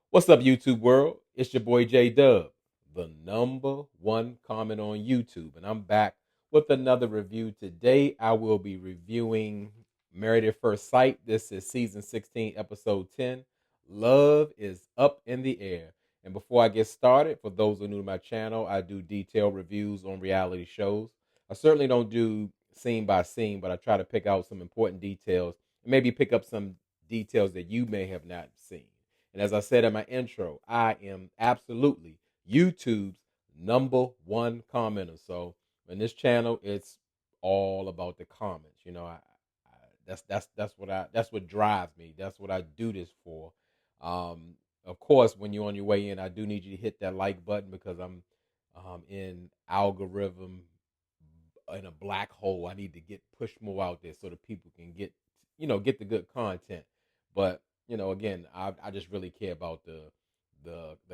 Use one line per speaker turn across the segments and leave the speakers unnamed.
What's up, YouTube world? It's your boy J Dub, the number one comment on YouTube, and I'm back with another review. Today, I will be reviewing Married at First Sight. This is season 16, episode 10. Love is up in the air. And before I get started, for those who are new to my channel, I do detailed reviews on reality shows. I certainly don't do scene by scene, but I try to pick out some important details and maybe pick up some details that you may have not seen. And as I said in my intro, I am absolutely YouTube's number one commenter. So in this channel, it's all about the comments. That's what drives me. That's what I do this for. Of course, when you're on your way in, I do need you to hit that like button because I'm in algorithm in a black hole. I need to get push more out there so that people can get the good content. But again, I just really care about the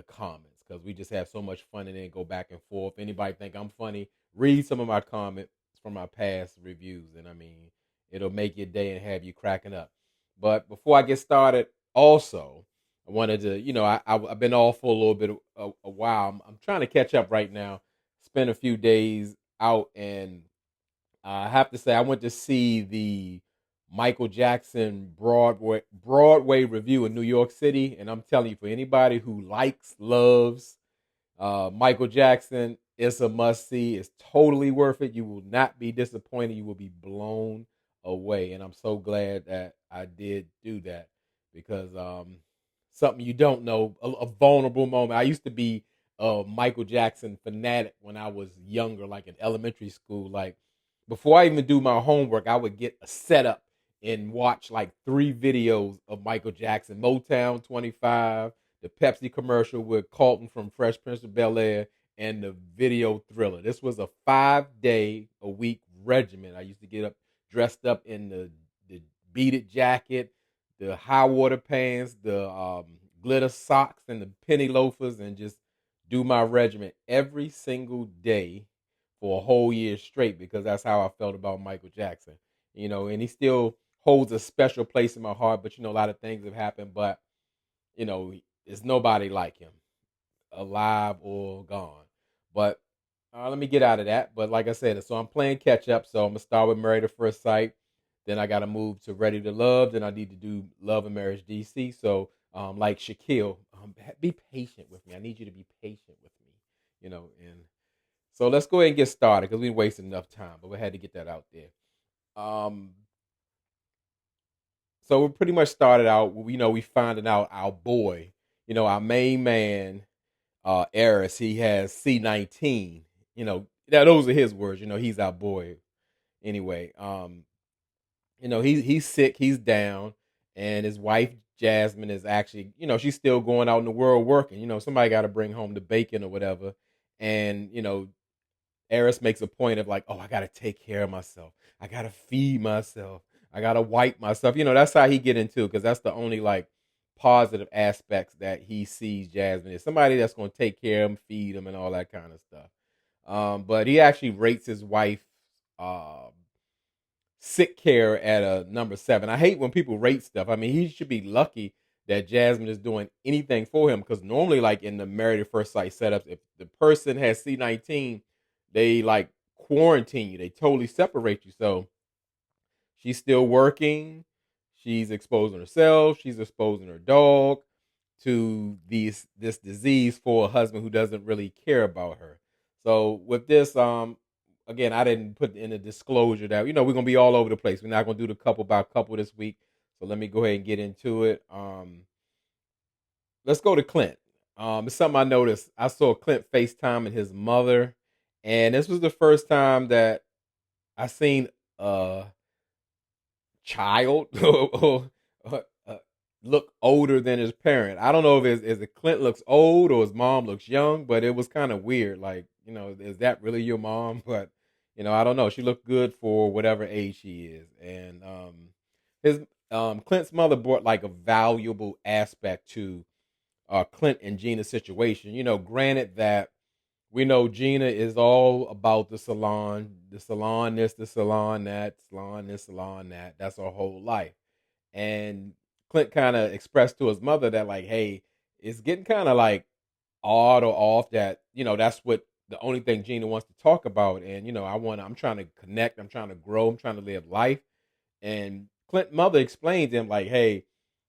comments because we just have so much fun and then go back and forth. Anybody think I'm funny? Read some of my comments from my past reviews, and I mean, it'll make your day and have you cracking up. But before I get started, also, I wanted to, I've been off for a little bit a while. I'm trying to catch up right now. Spent a few days out, and I have to say I went to see the Michael Jackson Broadway review in New York City, and I'm telling you, for anybody who loves Michael Jackson, it's a must see. It's totally worth it. You will not be disappointed. You will be blown away, and I'm so glad that I did do that because something you don't know, a vulnerable moment. I used to be a Michael Jackson fanatic when I was younger, like in elementary school. Like before I even do my homework, I would get a setup and watch like 3 videos of Michael Jackson: Motown 25, the Pepsi commercial with Carlton from Fresh Prince of Bel Air, and the video Thriller. This was a 5 day a week regimen. I used to get up dressed up in the beaded jacket, the high water pants, the glitter socks, and the penny loafers, and just do my regimen every single day for a whole year straight because that's how I felt about Michael Jackson. And he still holds a special place in my heart. But a lot of things have happened, but you know, there's nobody like him, alive or gone. But let me get out of that. But like I said, so I'm playing catch up. So I'm gonna start with Married at First Sight. Then I got to move to Ready to Love. Then I need to do Love and Marriage DC. So like Shaquille, be patient with me. I need you to be patient with me. And so let's go ahead and get started because we wasted enough time. But we had to get that out there. Um, so we pretty much started out. We finding out our boy, our main man, Arris. He has C19. Now those are his words. He's our boy. Anyway, he's sick. He's down, and his wife Jasmine is actually, she's still going out in the world working. Somebody got to bring home the bacon or whatever, and Eris makes a point of like, oh, I gotta take care of myself. I gotta feed myself. I gotta wipe myself. That's how he get into it because that's the only like positive aspects that he sees Jasmine is somebody that's gonna take care of him, feed him, and all that kind of stuff. But he actually rates his wife uh, sick care at a number 7. I hate when people rate stuff. I mean, he should be lucky that Jasmine is doing anything for him because normally, like in the Married at First Sight setups, if the person has C19, they like quarantine you. They totally separate you. So she's still working. She's exposing herself. She's exposing her dog to this disease for a husband who doesn't really care about her. So with this, again, I didn't put in a disclosure that we're gonna be all over the place. We're not gonna do the couple by couple this week. So let me go ahead and get into it. Let's go to Clint. It's something I noticed. I saw Clint FaceTime and his mother, and this was the first time that I seen a child look older than his parent. I don't know if is it Clint looks old or his mom looks young, but it was kind of weird. Like, is that really your mom? But I don't know. She looked good for whatever age she is, and his Clint's mother brought like a valuable aspect to Clint and Gina's situation. Granted that we know Gina is all about the salon this, the salon that, salon this, salon that. That's her whole life. And Clint kind of expressed to his mother that like, hey, it's getting kind of like odd or off that, that's what the only thing Gina wants to talk about. And, I'm trying to connect, I'm trying to grow, I'm trying to live life. And Clint mother explained to him, like, hey,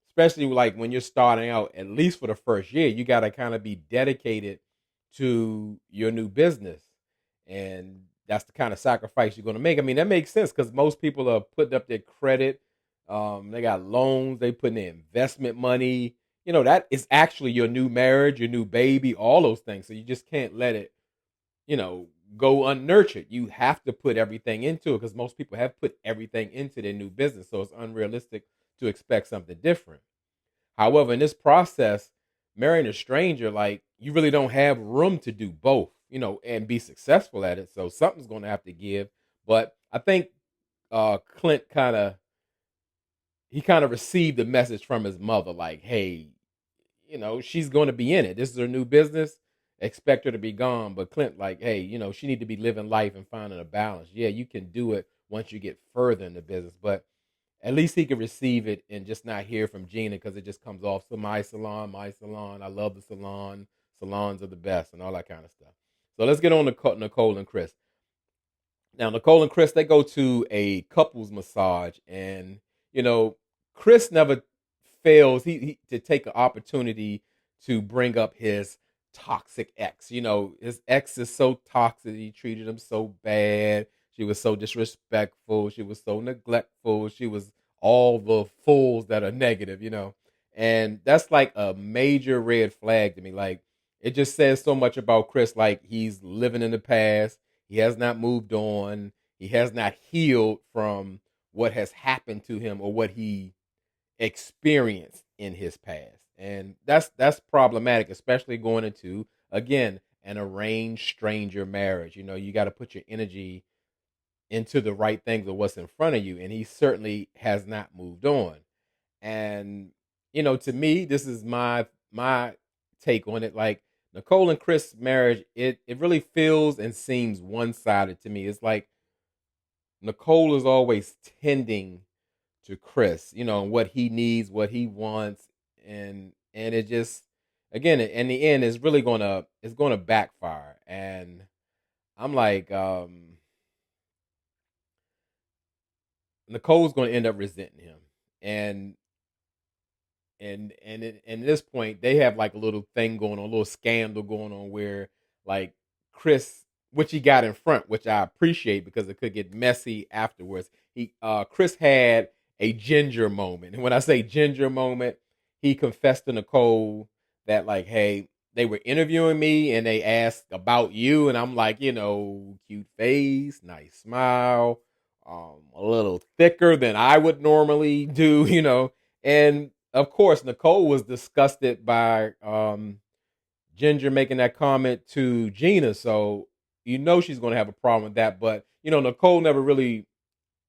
especially like when you're starting out, at least for the first year, you got to kind of be dedicated to your new business. And that's the kind of sacrifice you're going to make. I mean, that makes sense because most people are putting up their credit. They got loans, they put in their investment money. That is actually your new marriage, your new baby, all those things. So you just can't let it, you know, go unnurtured. You have to put everything into it because most people have put everything into their new business. So it's unrealistic to expect something different. However, in this process, marrying a stranger, like you really don't have room to do both, and be successful at it. So something's going to have to give. But I think Clint kind of received the message from his mother, like, hey, she's going to be in it. This is her new business. Expect her to be gone. But Clint, like, hey, she need to be living life and finding a balance. Yeah, you can do it once you get further in the business, but at least he can receive it and just not hear from Gina because it just comes off. So my salon, my salon. I love the salon. Salons are the best and all that kind of stuff. So let's get on to Nicole and Chris. Now, Nicole and Chris, they go to a couples massage, and you know, Chris never fails he to take an opportunity to bring up his toxic ex. His ex is so toxic. He treated him so bad. She was so disrespectful. She was so neglectful. She was all the fools that are negative. And that's like a major red flag to me. Like, it just says so much about Chris. Like, he's living in the past. He has not moved on. He has not healed from what has happened to him or what he experienced in his past. And that's problematic, especially going into, again, an arranged stranger marriage. You got to put your energy into the right things of what's in front of you. And he certainly has not moved on. And, to me, this is my take on it. Like, Nicole and Chris' marriage, it really feels and seems one-sided to me. It's like Nicole is always tending to Chris, what he needs, what he wants, and it just, again, in the end, it's gonna backfire. And I'm like, Nicole's gonna end up resenting him, and and at this point they have like a little thing going on, a little scandal going on where, like, Chris, which he got in front, which I appreciate because it could get messy afterwards. Chris had a ginger moment, and when I say ginger moment, he confessed to Nicole that, like, hey, they were interviewing me and they asked about you, and I'm like, cute face, nice smile, a little thicker than I would normally do, and of course, Nicole was disgusted by Ginger making that comment to Gina. So she's going to have a problem with that. But Nicole never really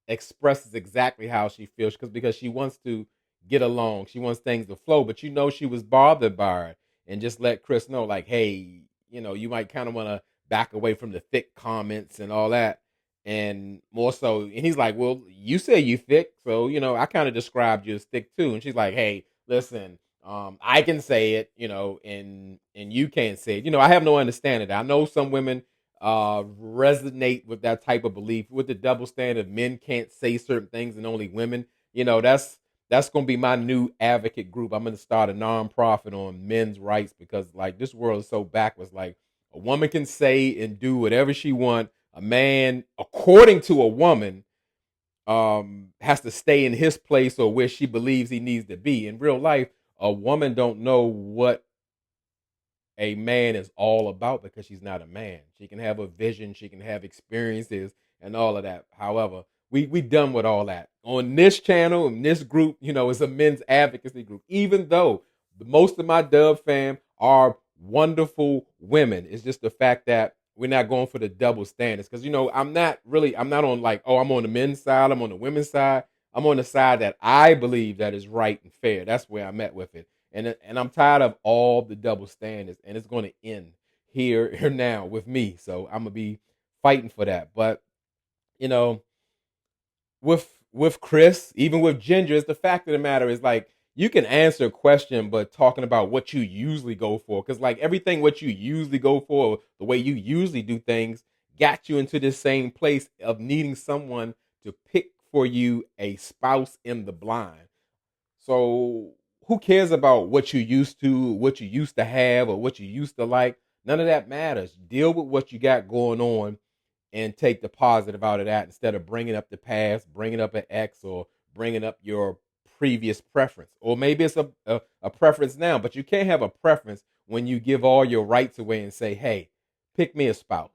expresses exactly how she feels because she wants to get along. She wants things to flow. But she was bothered by it, and just let Chris know, like, hey, you might kind of want to back away from the thick comments and all that. And more so, and he's like, well, you say you thick, so I kind of described you as thick too. And she's like, hey, listen, I can say it, and you can't say it. I have no understanding. I know some women resonate with that type of belief, with the double standard. Men can't say certain things and only women. That's going to be my new advocate group. I'm going to start a nonprofit on men's rights because, like, this world is so backwards. Like, a woman can say and do whatever she wants. A man, according to a woman, has to stay in his place or where she believes he needs to be. In real life, a woman don't know what a man is all about because she's not a man. She can have a vision, she can have experiences and all of that. However, we done with all that. On this channel, in this group, it's a men's advocacy group. Even though most of my Dub fam are wonderful women, it's just the fact that we're not going for the double standards. Because I'm not on, like, oh, I'm on the men's side, I'm on the women's side. I'm on the side that I believe that is right and fair. That's where I'm at with it. And I'm tired of all the double standards, and it's going to end here now with me. So I'm gonna be fighting for that. But you know, with Chris, even with Ginger, it's the fact of the matter is, like, you can answer a question, but talking about what you usually go for, because like everything what you usually go for, the way you usually do things, got you into this same place of needing someone to pick for you a spouse in the blind. So who cares about what you used to, what you used to have, or what you used to like? None of that matters. Deal with what you got going on and take the positive out of that instead of bringing up the past, bringing up an ex, or bringing up your previous preference. Or maybe it's a preference now, but you can't have a preference when you give all your rights away and say, hey, pick me a spouse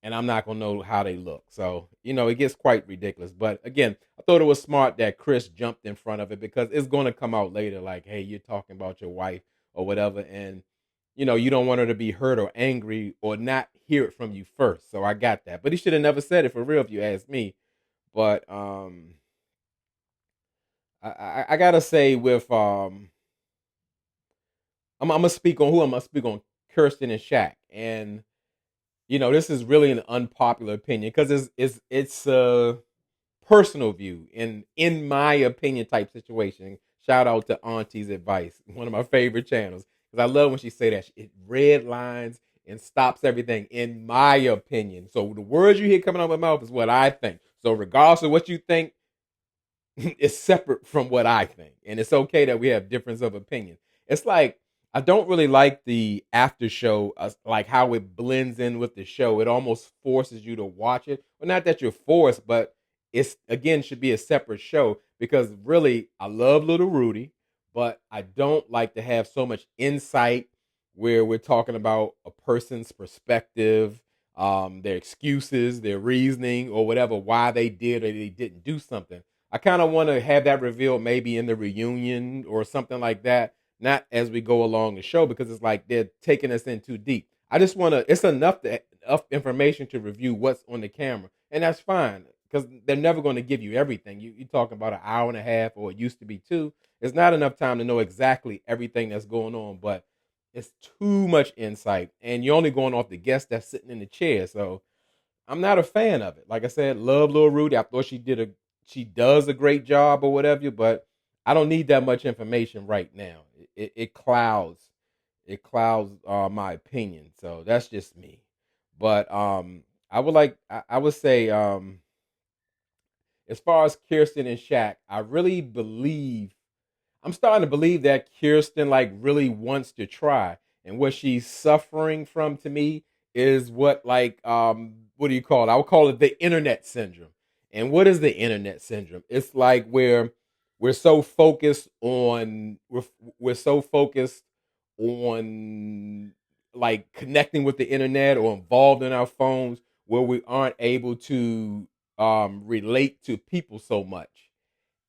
and I'm not gonna know how they look. So, it gets quite ridiculous. But again, I thought it was smart that Chris jumped in front of it because it's gonna come out later, like, hey, you're talking about your wife or whatever, and you don't want her to be hurt or angry or not hear it from you first. So I got that. But he should have never said it for real if you ask me. But I gotta say with I'm gonna speak on who I'm gonna speak on Kirsten and Shaq. And this is really an unpopular opinion because it's a personal view in my opinion type situation. Shout out to Auntie's Advice, one of my favorite channels, because I love when she say that it red lines and stops everything. In my opinion, so the words you hear coming out of my mouth is what I think. So regardless of what you think, it's separate from what I think, and it's okay that we have difference of opinion. It's like I don't really like the after show, like how it blends in with the show. It almost forces you to watch it. Well, not that you're forced, but it's again should be a separate show because really I love Little Rudy, but I don't like to have so much insight where we're talking about a person's perspective, their excuses, their reasoning, or whatever why they did or they didn't do something. I kind of want to have that revealed maybe in the reunion or something like that, not as we go along the show because it's like they're taking us in too deep. I just want to. It's enough information to review what's on the camera, and that's fine because they're never going to give you everything. You're talking about an hour and a half, or it used to be two. It's not enough time to know exactly everything that's going on, but it's too much insight, and you're only going off the guest that's sitting in the chair. So I'm not a fan of it. Like I said, love Lil Rudy. I thought she does a great job or whatever, but I don't need that much information right now. It clouds my opinion. So that's just me. But I would say as far as Kirsten and Shaq, I really believe I'm starting to believe that Kirsten like really wants to try, and what she's suffering from to me is what do you call it? I would call it the internet syndrome. And what is the internet syndrome? It's like where we're so focused on we're so focused on like connecting with the internet or involved in our phones where we aren't able to relate to people so much.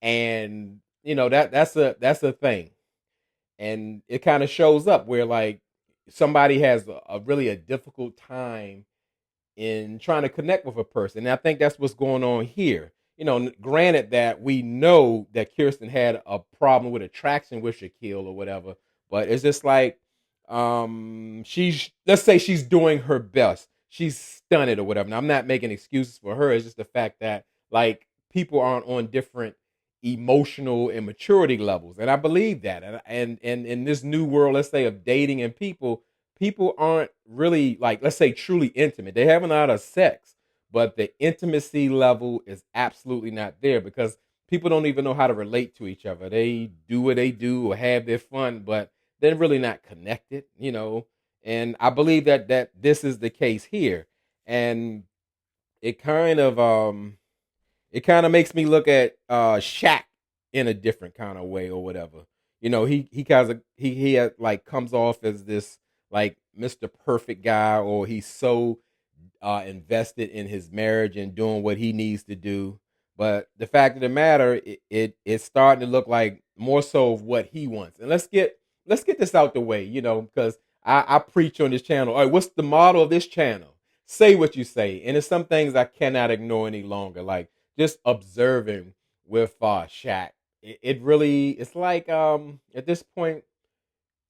And that's a thing, and it kind of shows up where like somebody has a really a difficult time in trying to connect with a person. And I think that's what's going on here. Granted that we know that Kirsten had a problem with attraction with Shaquille or whatever, but it's just like she's let's say she's doing her best. She's stunted or whatever. Now I'm not making excuses for her. It's just the fact that like people aren't on different emotional and maturity levels. And I believe that. And in this new world, let's say of dating and people aren't really like let's say truly intimate. They have a lot of sex, but the intimacy level is absolutely not there because people don't even know how to relate to each other. They do what they do or have their fun, but they're really not connected. And I believe that this is the case here. And it kind of makes me look at Shaq in a different kind of way or whatever. He kind of he had, like comes off as this like Mr. Perfect guy, or he's so invested in his marriage and doing what he needs to do. But the fact of the matter, it's starting to look like more so of what he wants. And let's get this out the way, because I preach on this channel. All right, what's the motto of this channel? Say what you say, and it's some things I cannot ignore any longer. Like just observing with Shaq, it really it's like at this point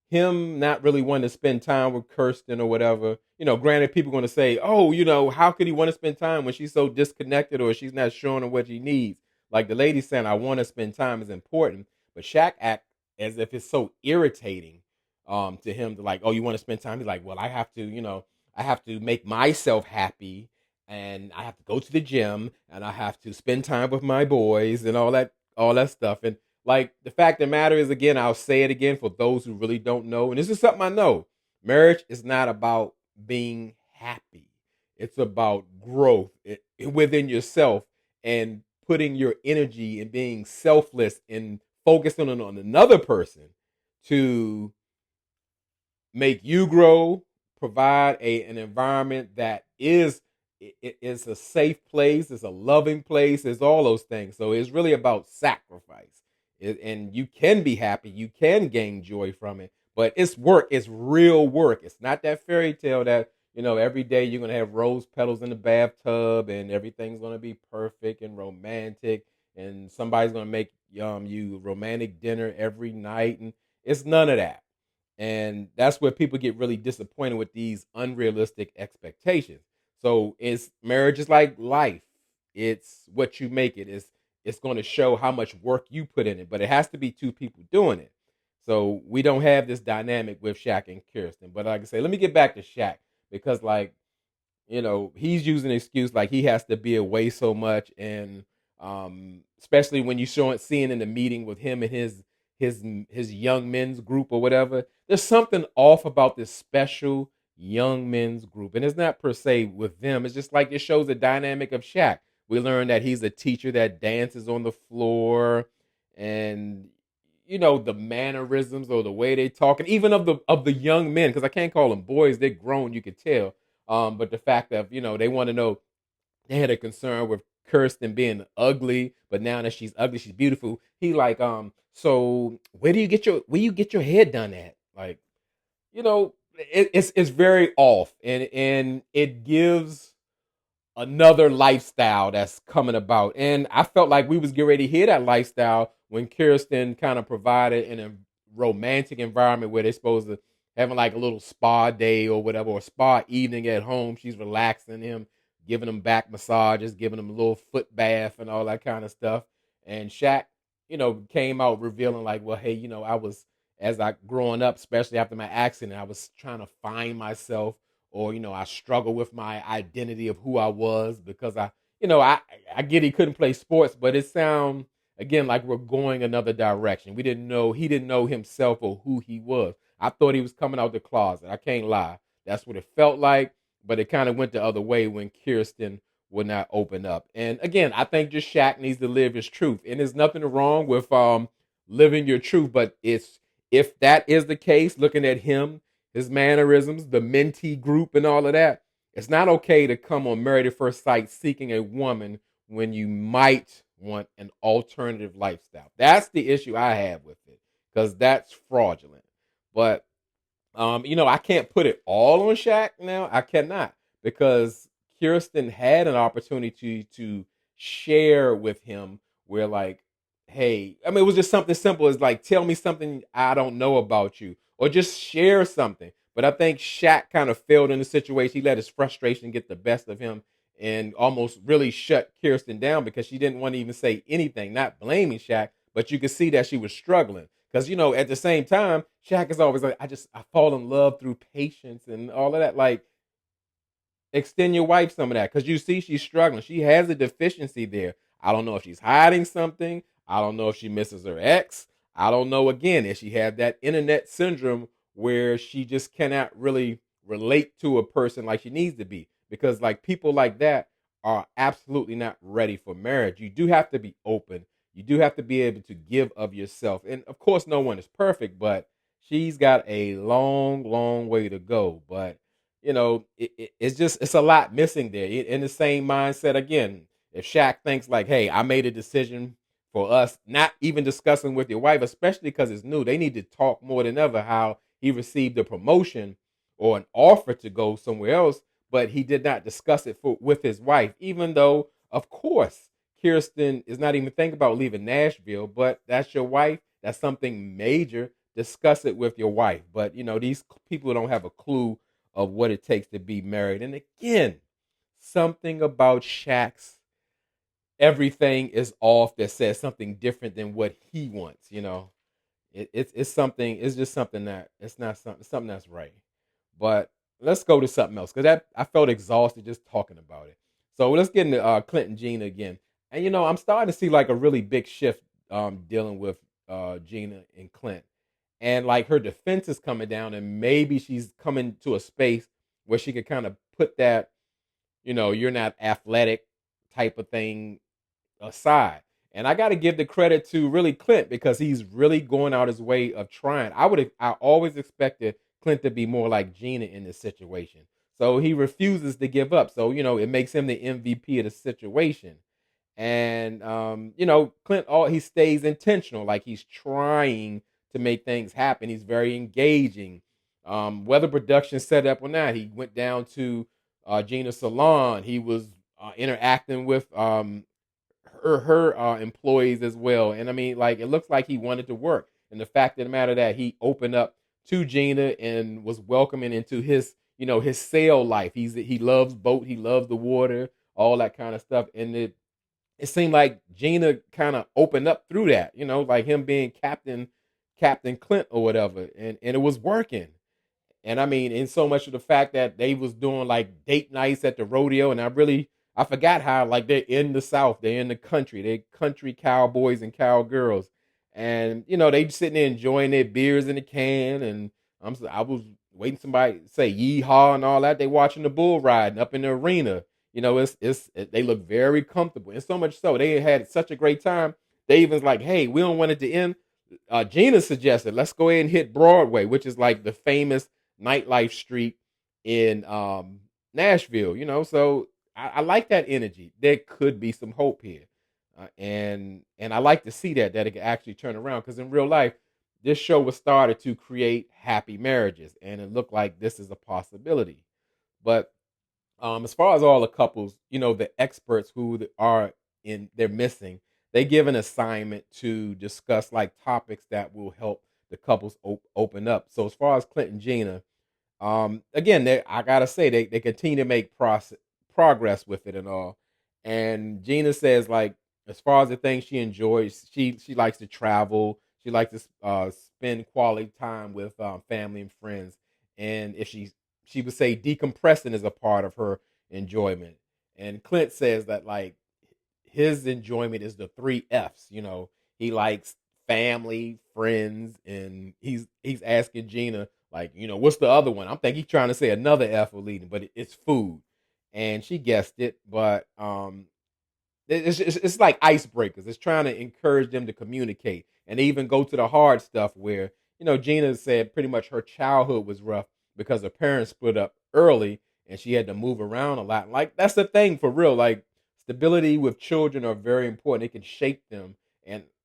him not really wanting to spend time with Kirsten or whatever. Granted, people are going to say, oh, how could he want to spend time when she's so disconnected or she's not showing him what he needs? Like the lady saying, I want to spend time is important. But Shaq act as if it's so irritating to him to like, oh, you want to spend time? He's like, well, I have to, I have to make myself happy, and I have to go to the gym, and I have to spend time with my boys and all that stuff. And like the fact of the matter is, again, I'll say it again for those who really don't know, and this is something I know. Marriage is not about being happy. It's about growth within yourself and putting your energy and being selfless and focusing on another person to make you grow, provide an environment that is a safe place, it's a loving place, it's all those things. So it's really about sacrifice. And you can be happy, you can gain joy from it, but it's work, it's real work. It's not that fairy tale that every day you're gonna have rose petals in the bathtub and everything's gonna be perfect and romantic, and somebody's gonna make you romantic dinner every night, and it's none of that. And that's where people get really disappointed with these unrealistic expectations. So it's marriage is like life. It's what you make it. It's going to show how much work you put in it, but it has to be two people doing it. So we don't have this dynamic with Shaq and Kirsten. But like I say, let me get back to Shaq, because like he's using an excuse like he has to be away so much, and especially when you seeing in the meeting with him and his young men's group or whatever. There's something off about this special young men's group, and it's not per se with them. It's just like it shows the dynamic of Shaq. We learned that he's a teacher that dances on the floor, and the mannerisms or the way they talk, and even of the young men, because I can't call them boys, they're grown, you could tell. But the fact that they want to know, they had a concern with Kirsten being ugly, but now that she's ugly, she's beautiful. He like, so where you get your head done at? Like, it's very off, and it gives another lifestyle that's coming about. And I felt like we was getting ready to hear that lifestyle when Kirsten kind of provided in a romantic environment where they're supposed to having like a little spa day or whatever, or spa evening at home. She's relaxing him, giving him back massages, giving him a little foot bath and all that kind of stuff. And Shaq, came out revealing like, well, hey, I was, as I growing up, especially after my accident, I was trying to find myself, or I struggle with my identity of who I was, because I get he couldn't play sports, but it sound again like we're going another direction. He didn't know himself or who he was. I thought he was coming out the closet. I can't lie. That's what it felt like, but it kind of went the other way when Kirsten would not open up. And again, I think just Shaq needs to live his truth. And there's nothing wrong with living your truth, but if that is the case, looking at him, his mannerisms, the mentee group, and all of that, it's not okay to come on Married at First Sight seeking a woman when you might want an alternative lifestyle. That's the issue I have with it, because that's fraudulent. But I can't put it all on Shaq now. I cannot, because Kirsten had an opportunity to share with him where like, hey, I mean, it was just something simple as like, tell me something I don't know about you, or just share something. But I think Shaq kind of failed in the situation. He let his frustration get the best of him and almost really shut Kirsten down, because she didn't want to even say anything, not blaming Shaq, but you could see that she was struggling. Because, at the same time, Shaq is always like, I fall in love through patience and all of that. Like, extend your wife some of that, because you see she's struggling. She has a deficiency there. I don't know if she's hiding something. I don't know if she misses her ex. I don't know, again, if she had that internet syndrome where she just cannot really relate to a person like she needs to be. Because, like, people like that are absolutely not ready for marriage. You do have to be open. You do have to be able to give of yourself. And, of course, no one is perfect, but she's got a long, long way to go. But it's a lot missing there. In the same mindset, again, if Shaq thinks like, hey, I made a decision for us, not even discussing with your wife, especially because it's new, they need to talk more than ever how he received a promotion or an offer to go somewhere else, but he did not discuss it with his wife, even though, of course, Kirsten is not even thinking about leaving Nashville, but that's your wife. That's something major. Discuss it with your wife. But, these people don't have a clue of what it takes to be married. And again, something about Shaq's, everything is off that says something different than what he wants. It's something. It's just something that it's not something that's right. But let's go to something else because that I felt exhausted just talking about it. So let's get into Clint and Gina again. And I'm starting to see like a really big shift dealing with Gina and Clint, and like her defense is coming down, and maybe she's coming to a space where she could kind of put that you're not athletic type of thing aside. And I got to give the credit to really Clint because he's really going out his way of trying. I always expected Clint to be more like Gina in this situation. So he refuses to give up. So, it makes him the MVP of the situation. And Clint he stays intentional, like he's trying to make things happen. He's very engaging. Whether production set up or not, he went down to Gina's salon. He was interacting with her employees as well. And I mean, like it looks like he wanted to work. And the fact of the matter that he opened up to Gina and was welcoming into his his sail life. He loves boat, he loves the water, all that kind of stuff. And it seemed like Gina kind of opened up through that, like him being Captain Clint or whatever, and it was working. And I mean, in so much of the fact that they was doing like date nights at the rodeo, and I forgot how like they're in the South, they're in the country, they're country cowboys and cowgirls, and they sitting there enjoying their beers in the can, and I was waiting somebody to say yeehaw and all that. They watching the bull riding up in the arena. They look very comfortable, and so much so they had such a great time. They even like, hey, we don't want it to end. Gina suggested let's go ahead and hit Broadway, which is like the famous nightlife street in Nashville. So I like that energy. There could be some hope here, and I like to see that it could actually turn around because in real life, this show was started to create happy marriages, and it looked like this is a possibility. But as far as all the couples, the experts who are they're missing, they give an assignment to discuss like topics that will help the couples open up. So as far as Clint and Gina, again, I gotta say they continue to make progress with it and all. And Gina says like, as far as the things she enjoys, she likes to travel. She likes to spend quality time with family and friends. And if she would say decompressing is a part of her enjoyment. And Clint says that like his enjoyment is the three F's. He likes family, friends, and he's asking Gina like, what's the other one? I'm thinking he's trying to say another F for leading, but it's food, and she guessed it. But it's like icebreakers. It's trying to encourage them to communicate and even go to the hard stuff where Gina said pretty much her childhood was rough because her parents split up early and she had to move around a lot. Like that's the thing for real. Like stability with children are very important. It can shape them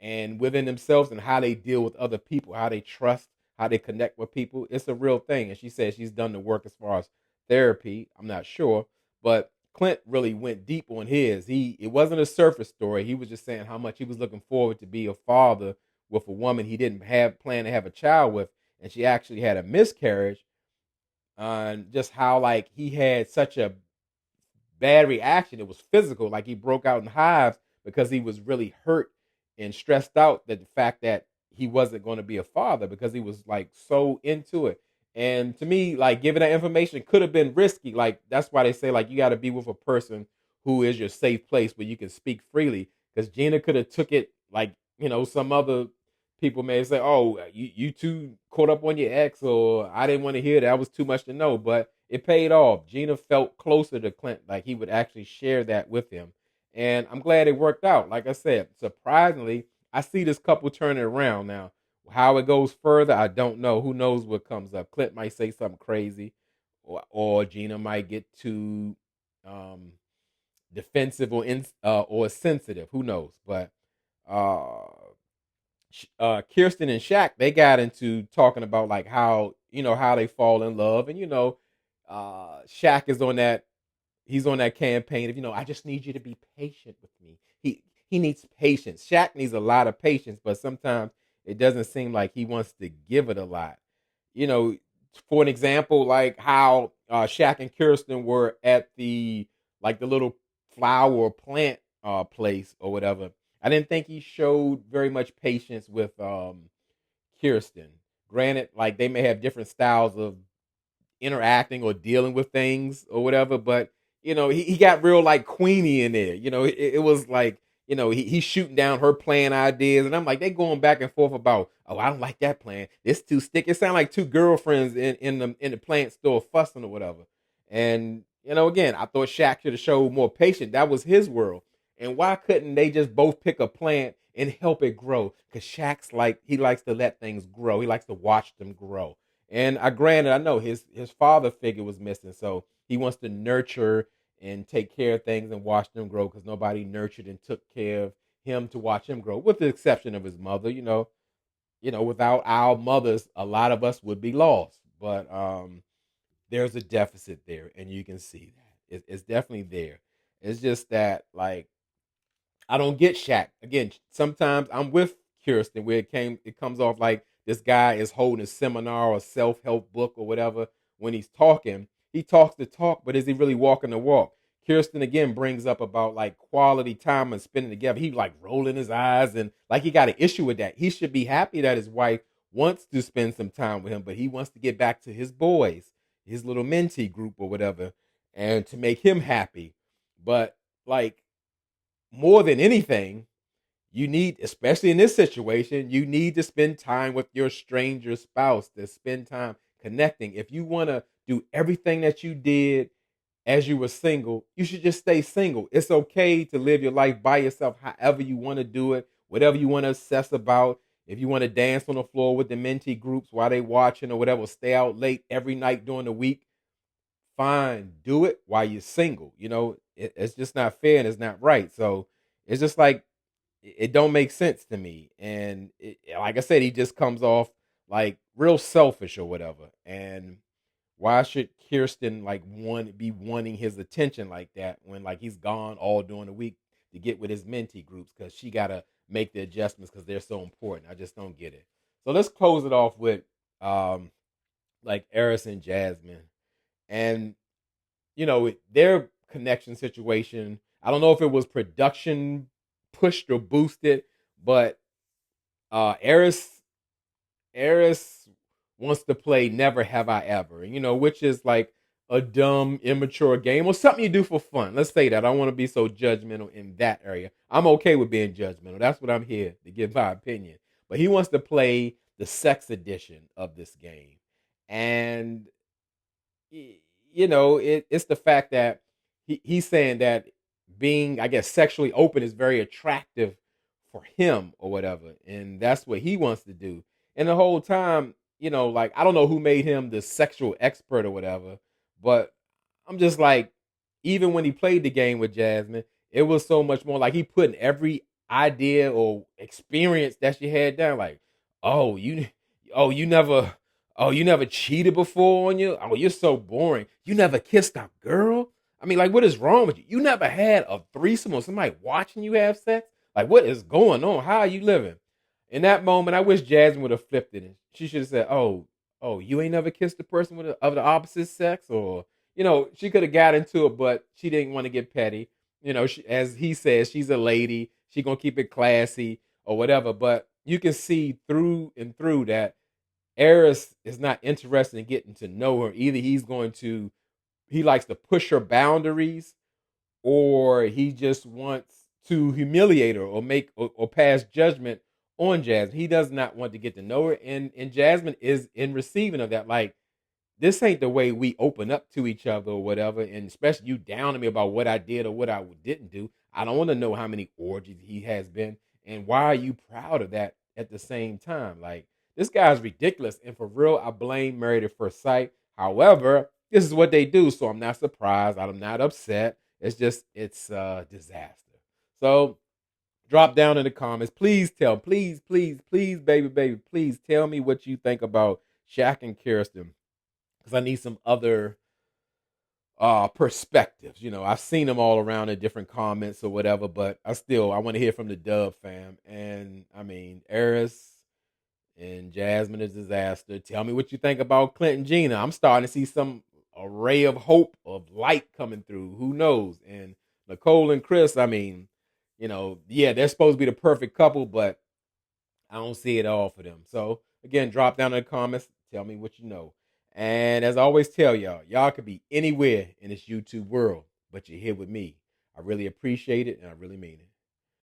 and within themselves and how they deal with other people, how they trust, how they connect with people. It's a real thing. And she said she's done the work as far as therapy. I'm not sure, but Clint really went deep on his. It wasn't a surface story. He was just saying how much he was looking forward to be a father with a woman he didn't have plan to have a child with, and she actually had a miscarriage. And just how like he had such a bad reaction. It was physical, like he broke out in hives because he was really hurt and stressed out that the fact that he wasn't going to be a father because he was like so into it. And to me, like giving that information could have been risky. Like that's why they say like you got to be with a person who is your safe place where you can speak freely. Because Gina could have took it like some other people may say, "Oh, you too caught up on your ex," or "I didn't want to hear that. That was too much to know." But it paid off. Gina felt closer to Clint, like he would actually share that with him. And I'm glad it worked out. Like I said, surprisingly, I see this couple turning around now. How it goes further, I don't know. Who knows what comes up? Clint might say something crazy, or Gina might get too um, defensive or sensitive. Who knows? But uh, Kirsten and Shaq, they got into talking about like how how they fall in love, and Shaq is on that. He's on that campaign of I just need you to be patient with me. He needs patience. Shaq needs a lot of patience, but sometimes it doesn't seem like he wants to give it a lot. You know, for an example, like how Shaq and Kirsten were at the little flower plant place or whatever. I didn't think he showed very much patience with Kirsten. Granted, like they may have different styles of interacting or dealing with things or whatever. But he got real like Queenie in there. It was like he's shooting down her plan ideas, and I'm like they going back and forth about I don't like that plan. It's too sticky. It sounds like two girlfriends in the plant store fussing or whatever. And again, I thought Shaq should have showed more patience. That was his world. And why couldn't they just both pick a plant and help it grow? Because Shaq's like he likes to let things grow. He likes to watch them grow. And granted, I know his father figure was missing, so he wants to nurture and take care of things and watch them grow because nobody nurtured and took care of him to watch him grow, with the exception of his mother. Without our mothers, a lot of us would be lost. But there's a deficit there, and you can see that it's definitely there. It's just that like I don't get Shaq. Again, sometimes I'm with Kirsten where it comes off like this guy is holding a seminar or self-help book or whatever. When he's talking, he talks the talk, but is he really walking the walk? Kirsten again brings up about like quality time and spending together. He like rolling his eyes and like he got an issue with that. He should be happy that his wife wants to spend some time with him, but he wants to get back to his boys, his little mentee group or whatever, and to make him happy. But like more than anything, you need, especially in this situation, you need to spend time with your stranger spouse, to spend time connecting. If you want to do everything that you did as you were single, you should just stay single. It's okay to live your life by yourself, however you want to do it, whatever you want to obsess about. If you want to dance on the floor with the mentee groups while they watching or whatever, stay out late every night during the week, fine, do it while you're single. It's just not fair and it's not right. So it's just like it don't make sense to me. And like I said, he just comes off like real selfish or whatever. And why should Kirsten like be wanting his attention like that when like he's gone all during the week to get with his mentee groups because she gotta make the adjustments because they're so important. I just don't get it. So let's close it off with like Arris and Jasmine. And their connection situation. I don't know if it was production pushed or boosted, but Arris wants to play Never Have I Ever, which is like a dumb, immature game or something you do for fun. Let's say that. I don't want to be so judgmental in that area. I'm okay with being judgmental. That's what I'm here to give my opinion. But he wants to play the sex edition of this game. And it's the fact that he's saying that being, I guess, sexually open is very attractive for him or whatever, and that's what he wants to do. And the whole time, like I don't know who made him the sexual expert or whatever, but I'm just like, even when he played the game with Jasmine, it was so much more like he put in every idea or experience that she had down. Like, oh, you never, oh, you never cheated before on you. Oh, you're so boring. You never kissed a girl. I mean, like, what is wrong with you? You never had a threesome or somebody watching you have sex? Like, what is going on? How are you living? In that moment, I wish Jasmine would have flipped it. She should have said, "Oh, you ain't never kissed a person of the opposite sex," or she could have got into it, but she didn't want to get petty. As he says, she's a lady. She gonna keep it classy or whatever. But you can see through and through that Arris is not interested in getting to know her. Either he likes to push her boundaries, or he just wants to humiliate her or or pass judgment on Jasmine. He does not want to get to know her, and Jasmine is in receiving of that. Like, this ain't the way we open up to each other or whatever. And especially you down on me about what I did or what I didn't do. I don't want to know how many orgies he has been, and why are you proud of that at the same time? Like, this guy's ridiculous, and for real, I blame Married at First Sight. However, this is what they do, so I'm not surprised. I'm not upset. It's a disaster. So drop down in the comments. Please please, baby, please tell me what you think about Shaq and Kirsten, because I need some other perspectives. I've seen them all around in different comments or whatever, but I want to hear from the Dub fam. And I mean, Arris and Jasmine is a disaster. Tell me what you think about Clint and Gina. I'm starting to see some array of hope, of light coming through. Who knows? And Nicole and Chris, I mean, Yeah, they're supposed to be the perfect couple, but I don't see it all for them. So again, drop down in the comments, tell me what you know. And as I always tell y'all could be anywhere in this YouTube world, but you're here with me. I really appreciate it, and I really mean it.